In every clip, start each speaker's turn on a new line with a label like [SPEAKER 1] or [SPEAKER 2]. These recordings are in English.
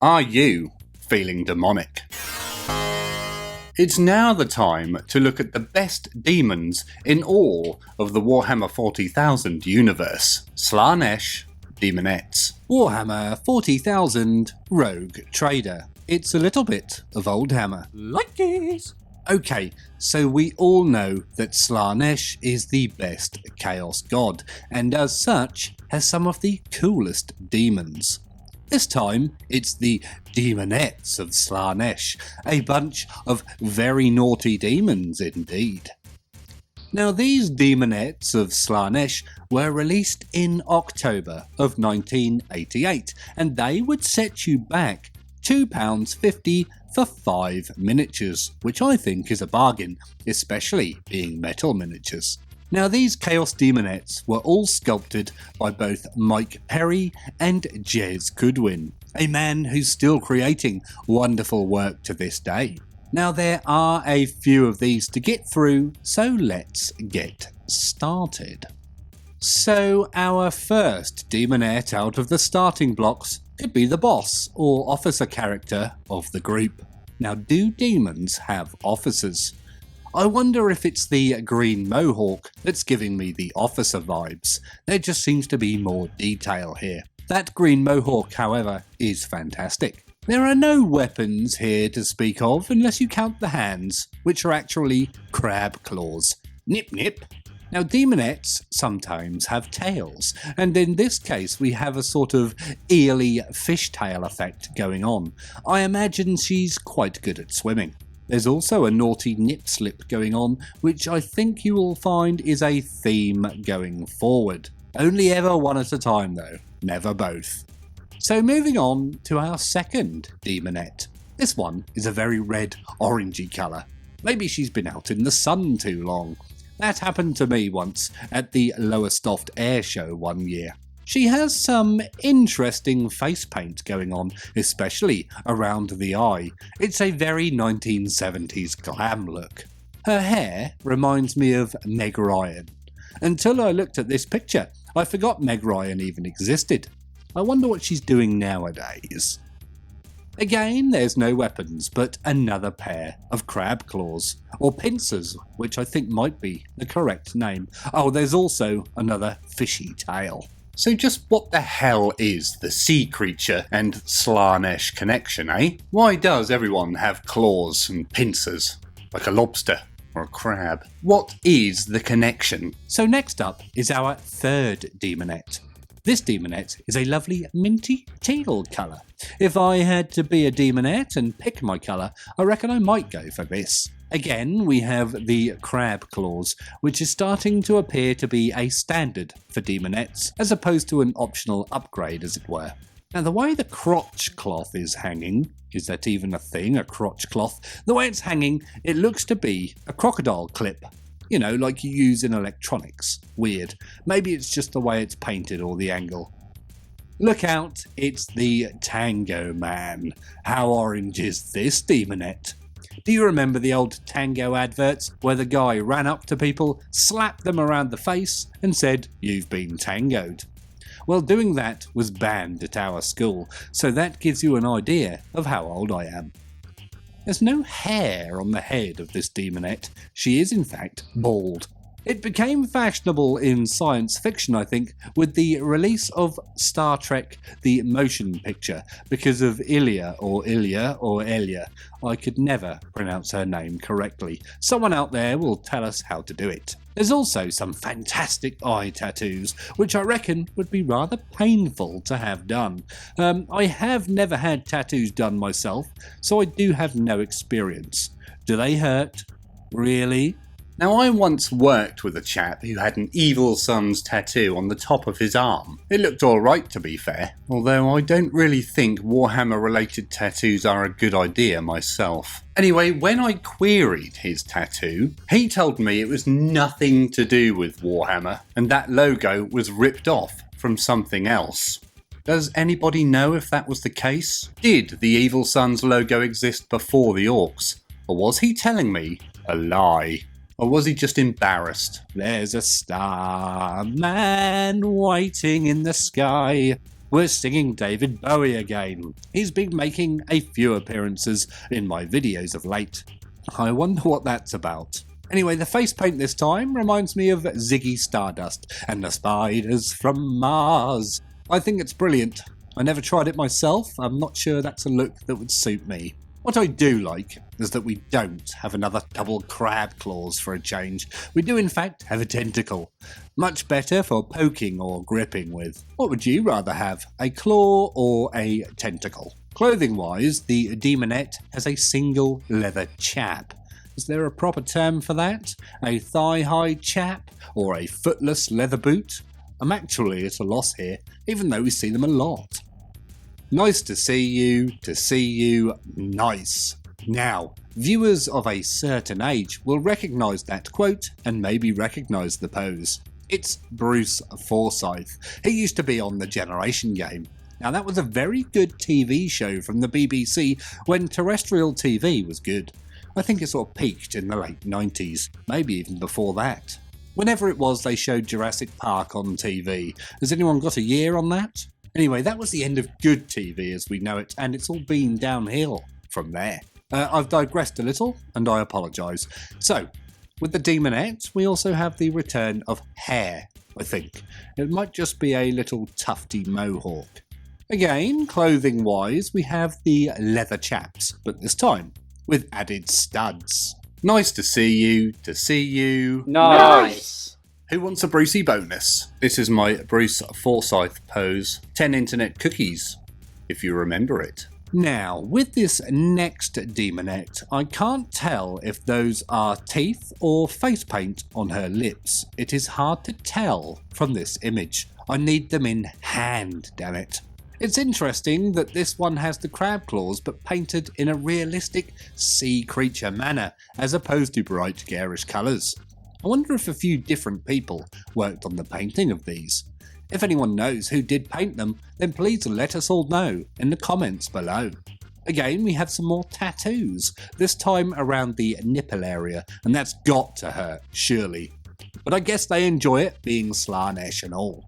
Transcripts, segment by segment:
[SPEAKER 1] Are you feeling demonic? It's now the time to look at the best demons in all of the Warhammer 40,000 universe. Slaanesh Daemonettes.
[SPEAKER 2] Warhammer 40,000 Rogue Trader. It's a little bit of Oldhammer.
[SPEAKER 3] Like this.
[SPEAKER 2] Okay, so we all know that Slaanesh is the best Chaos God, and as such has some of the coolest demons. This time it's the Daemonettes of Slaanesh, a bunch of very naughty demons indeed. Now these Daemonettes of Slaanesh were released in October of 1988, and they would set you back £2.50 for 5 miniatures, which I think is a bargain, especially being metal miniatures. Now these Chaos Daemonettes were all sculpted by both Mike Perry and Jez Goodwin, a man who's still creating wonderful work to this day. Now there are a few of these to get through, so let's get started. So our first Daemonette out of the starting blocks could be the boss or officer character of the group. Now, do demons have officers? I wonder if it's the green mohawk that's giving me the officer vibes. There just seems to be more detail here. That green mohawk, however, is fantastic. There are no weapons here to speak of unless you count the hands, which are actually crab claws. Nip nip. Now Daemonettes sometimes have tails, and in this case we have a sort of eely fishtail effect going on. I imagine she's quite good at swimming. There's also a naughty nip slip going on, which I think you will find is a theme going forward. Only ever one at a time though, never both. So moving on to our second Daemonette. This one is a very red orangey colour. Maybe she's been out in the sun too long. That happened to me once at the Lowestoft Air Show one year. She has some interesting face paint going on, especially around the eye. It's a very 1970s glam look. Her hair reminds me of Meg Ryan. Until I looked at this picture, I forgot Meg Ryan even existed. I wonder what she's doing nowadays. Again, there's no weapons, but another pair of crab claws, or pincers, which I think might be the correct name. Oh, there's also another fishy tail.
[SPEAKER 1] So just what the hell is the sea creature and Slaanesh connection, eh? Why does everyone have claws and pincers, like a lobster or a crab? What is the connection?
[SPEAKER 2] So next up is our third Daemonette. This Daemonette is a lovely minty teal colour. If I had to be a Daemonette and pick my colour, I reckon I might go for this. Again, we have the crab claws, which is starting to appear to be a standard for Daemonettes, as opposed to an optional upgrade as it were. Now the way the crotch cloth is hanging, is that even a thing, a crotch cloth? The way it's hanging, it looks to be a crocodile clip. You know, like you use in electronics. Weird. Maybe it's just the way it's painted or the angle. Look out, it's the Tango Man. How orange is this Daemonette? Do you remember the old Tango adverts where the guy ran up to people, slapped them around the face and said, "You've been tangoed"? Well, doing that was banned at our school, so that gives you an idea of how old I am. There's no hair on the head of this Daemonette. She is in fact bald. It became fashionable in science fiction, I think, with the release of Star Trek the Motion Picture because of Ilya. I could never pronounce her name correctly. Someone out there will tell us how to do it. There's also some fantastic eye tattoos, which I reckon would be rather painful to have done. I have never had tattoos done myself, so I do have no experience. Do they hurt? Really?
[SPEAKER 1] Now, I once worked with a chap who had an Evil Sun's tattoo on the top of his arm. It looked alright to be fair, although I don't really think Warhammer related tattoos are a good idea myself. Anyway, when I queried his tattoo, he told me it was nothing to do with Warhammer, and that logo was ripped off from something else. Does anybody know if that was the case? Did the Evil Sun's logo exist before the Orcs? Or was he telling me a lie? Or was he just embarrassed?
[SPEAKER 2] There's a starman waiting in the sky. we're singing David Bowie again. He's been making a few appearances in my videos of late. I wonder what that's about. Anyway, the face paint this time reminds me of Ziggy Stardust and the spiders from Mars. I think it's brilliant. I never tried it myself. I'm not sure that's a look that would suit me. What I do like is that we don't have another double crab claws for a change. We do in fact have a tentacle. Much better for poking or gripping with. What would you rather have, a claw or a tentacle? Clothing wise, the Daemonette has a single leather chap. Is there a proper term for that? A thigh-high chap or a footless leather boot? I'm actually at a loss here, even though we see them a lot. Nice to see you, nice. Now, viewers of a certain age will recognise that quote and maybe recognise the pose. It's Bruce Forsyth. He used to be on the Generation game. Now that was a very good TV show from the BBC when terrestrial TV was good. I think it sort of peaked in the late 90s, maybe even before that. Whenever it was they showed Jurassic Park on TV. Has anyone got a year on that? Anyway, that was the end of good TV as we know it, and it's all been downhill from there. I've digressed a little, and I apologise. So, with the Daemonette, we also have the return of hair, I think. It might just be a little tufty mohawk. Again, clothing-wise, we have the leather chaps, but this time with added studs.
[SPEAKER 1] Nice to see you.
[SPEAKER 3] Nice!
[SPEAKER 1] Who wants a Brucey bonus? This is my Bruce Forsyth pose. 10 internet cookies, if you remember it.
[SPEAKER 2] Now, with this next Daemonette, I can't tell if those are teeth or face paint on her lips. It is hard to tell from this image. I need them in hand, damn it. It's interesting that this one has the crab claws but painted in a realistic sea creature manner as opposed to bright garish colours. I wonder if a few different people worked on the painting of these. If anyone knows who did paint them, then please let us all know in the comments below. Again, we have some more tattoos, this time around the nipple area, and that's got to hurt, surely. But I guess they enjoy it, being Slaanesh and all.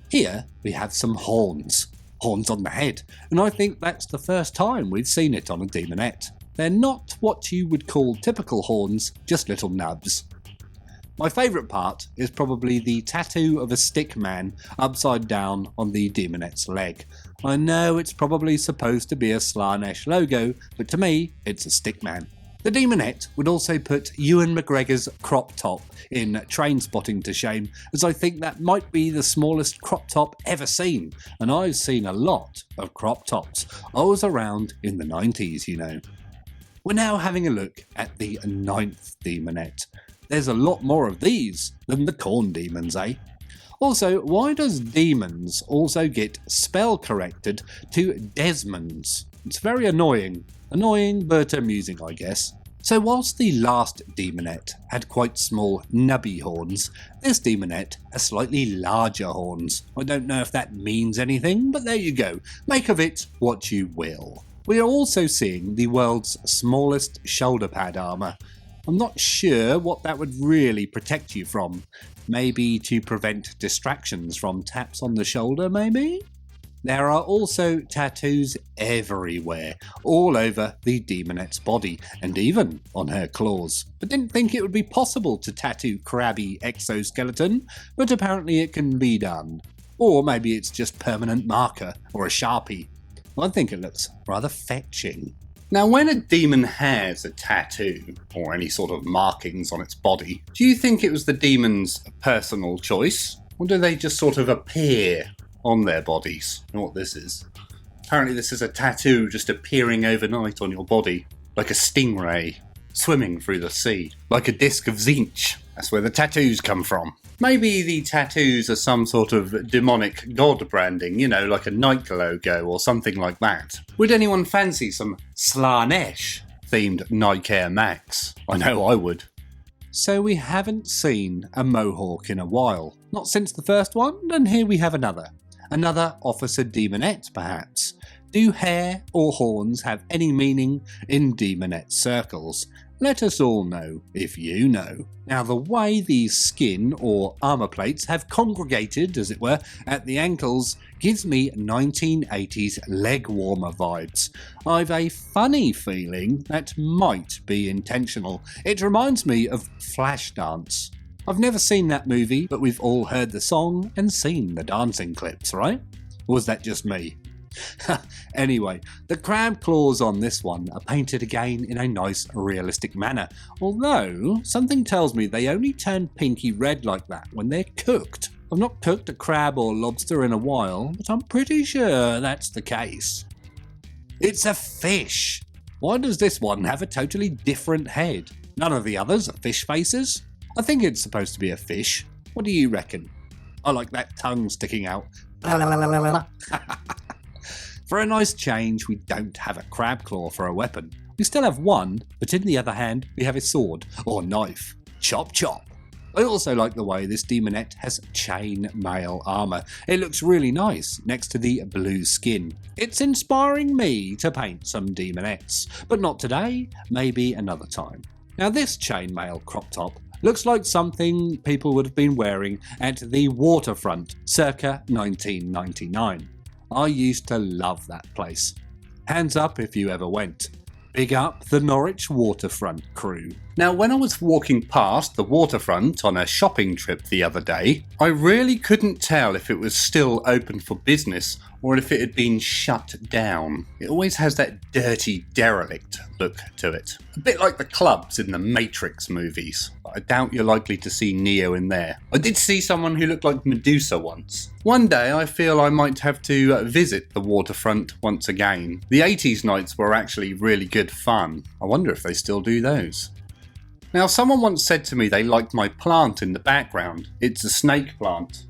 [SPEAKER 2] Here we have some horns. Horns on the head, and I think that's the first time we've seen it on a Daemonette. They're not what you would call typical horns, just little nubs. My favourite part is probably the tattoo of a stick man upside down on the Daemonette's leg. I know it's probably supposed to be a Slaanesh logo, but to me, it's a stick man. The Daemonette would also put Ewan McGregor's crop top in Train Spotting to shame, as I think that might be the smallest crop top ever seen, and I've seen a lot of crop tops. I was around in the 90s, you know. We're now having a look at the 9th Daemonette. There's a lot more of these than the corn demons, eh? Also, why does demons also get spell corrected to Desmonds? It's very annoying. Annoying but amusing, I guess. So whilst the last Daemonette had quite small nubby horns, this Daemonette has slightly larger horns. I don't know if that means anything, but there you go. Make of it what you will. We are also seeing the world's smallest shoulder pad armour. I'm not sure what that would really protect you from. Maybe to prevent distractions from taps on the shoulder, maybe? There are also tattoos everywhere, all over the Daemonette's body, and even on her claws. I didn't think it would be possible to tattoo crabby exoskeleton, but apparently it can be done. Or maybe it's just permanent marker, or a Sharpie. I think it looks rather fetching.
[SPEAKER 1] Now, when a demon has a tattoo, or any sort of markings on its body, do you think it was the demon's personal choice? Or do they just sort of appear on their bodies? You know what this is? Apparently this is a tattoo just appearing overnight on your body, like a stingray swimming through the sea, like a disc of Tzeentch. That's where the tattoos come from. Maybe the tattoos are some sort of demonic god branding, you know, like a Nike logo or something like that. Would anyone fancy some Slaanesh themed Nike Air Max? I know I would.
[SPEAKER 2] So we haven't seen a mohawk in a while. Not since the first one, and here we have another. Another Officer Daemonette, perhaps. Do hair or horns have any meaning in Daemonette circles? Let us all know if you know. Now, the way these skin or armour plates have congregated, as it were, at the ankles gives me 1980s leg warmer vibes. I've a funny feeling that might be intentional. It reminds me of Flashdance. I've never seen that movie, but we've all heard the song and seen the dancing clips, right? Or was that just me? Anyway, the crab claws on this one are painted again in a nice realistic manner, although something tells me they only turn pinky red like that when they're cooked. I've not cooked a crab or lobster in a while, but I'm pretty sure that's the case. It's a fish! Why does this one have a totally different head? None of the others are fish faces? I think it's supposed to be a fish. What do you reckon? I like that tongue sticking out. For a nice change, we don't have a crab claw for a weapon. We still have one, but in the other hand, we have a sword, or knife. Chop chop. I also like the way this Daemonette has chain mail armour. It looks really nice next to the blue skin. It's inspiring me to paint some Daemonettes, but not today, maybe another time. Now this chainmail crop top looks like something people would have been wearing at the Waterfront circa 1999. I used to love that place. Hands up if you ever went. Big up the Norwich Waterfront crew.
[SPEAKER 1] Now, when I was walking past the waterfront on a shopping trip the other day, I really couldn't tell if it was still open for business or if it had been shut down. It always has that dirty, derelict look to it. A bit like the clubs in the Matrix movies. I doubt you're likely to see Neo in there. I did see someone who looked like Medusa once. One day I feel I might have to visit the waterfront once again. The 80s nights were actually really good fun. I wonder if they still do those. Now, someone once said to me they liked my plant in the background. It's a snake plant.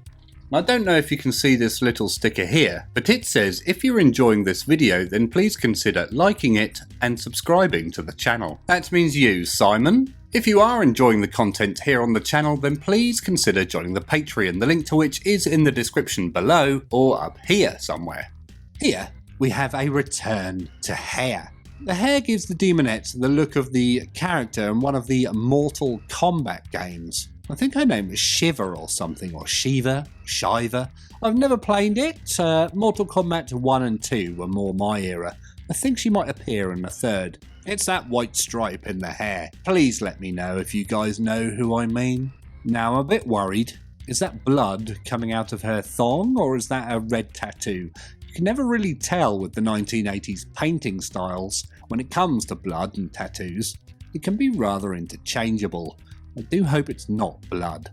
[SPEAKER 1] I don't know if you can see this little sticker here, but it says if you're enjoying this video then please consider liking it and subscribing to the channel. That means you, Simon. If you are enjoying the content here on the channel then please consider joining the Patreon, the link to which is in the description below or up here somewhere.
[SPEAKER 2] Here we have a return to hair. The hair gives the Daemonettes the look of the character in one of the Mortal Kombat games. I think her name was Shiva or something, or Shiva. I've never played it. Mortal Kombat 1 and 2 were more my era. I think she might appear in the third. It's that white stripe in the hair. Please let me know if you guys know who I mean. Now I'm a bit worried. Is that blood coming out of her thong, or is that a red tattoo? You can never really tell with the 1980s painting styles. When it comes to blood and tattoos, it can be rather interchangeable. I do hope it's not blood.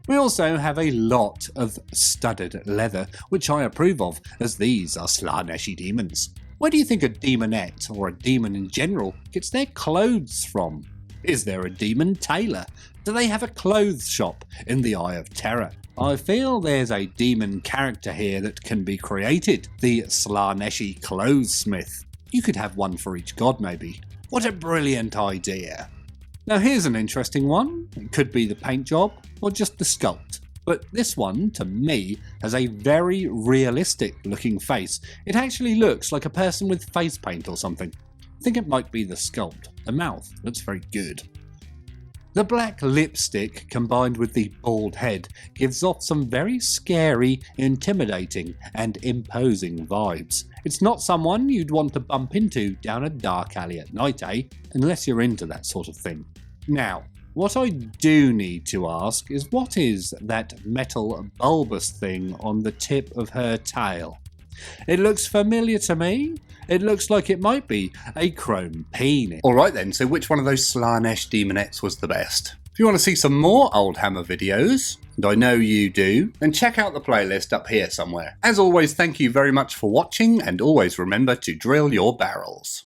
[SPEAKER 2] We also have a lot of studded leather, which I approve of, as these are Slaaneshi demons. Where do you think a Daemonette, or a demon in general, gets their clothes from? Is there a demon tailor? Do they have a clothes shop in the Eye of Terror? I feel there's a demon character here that can be created, the Slaaneshi clothesmith. You could have one for each god maybe. What a brilliant idea. Now here's an interesting one. It could be the paint job or just the sculpt. But this one, to me, has a very realistic looking face. It actually looks like a person with face paint or something. I think it might be the sculpt. The mouth looks very good. The black lipstick combined with the bald head gives off some very scary, intimidating and imposing vibes. It's not someone you'd want to bump into down a dark alley at night, eh? Unless you're into that sort of thing. Now, what I do need to ask is what is that metal bulbous thing on the tip of her tail? It looks familiar to me. It looks like it might be a chrome penis.
[SPEAKER 1] Alright then, so which one of those Slaanesh Daemonettes was the best? If you want to see some more Oldhammer videos, and I know you do, then check out the playlist up here somewhere. As always, thank you very much for watching, and always remember to drill your barrels.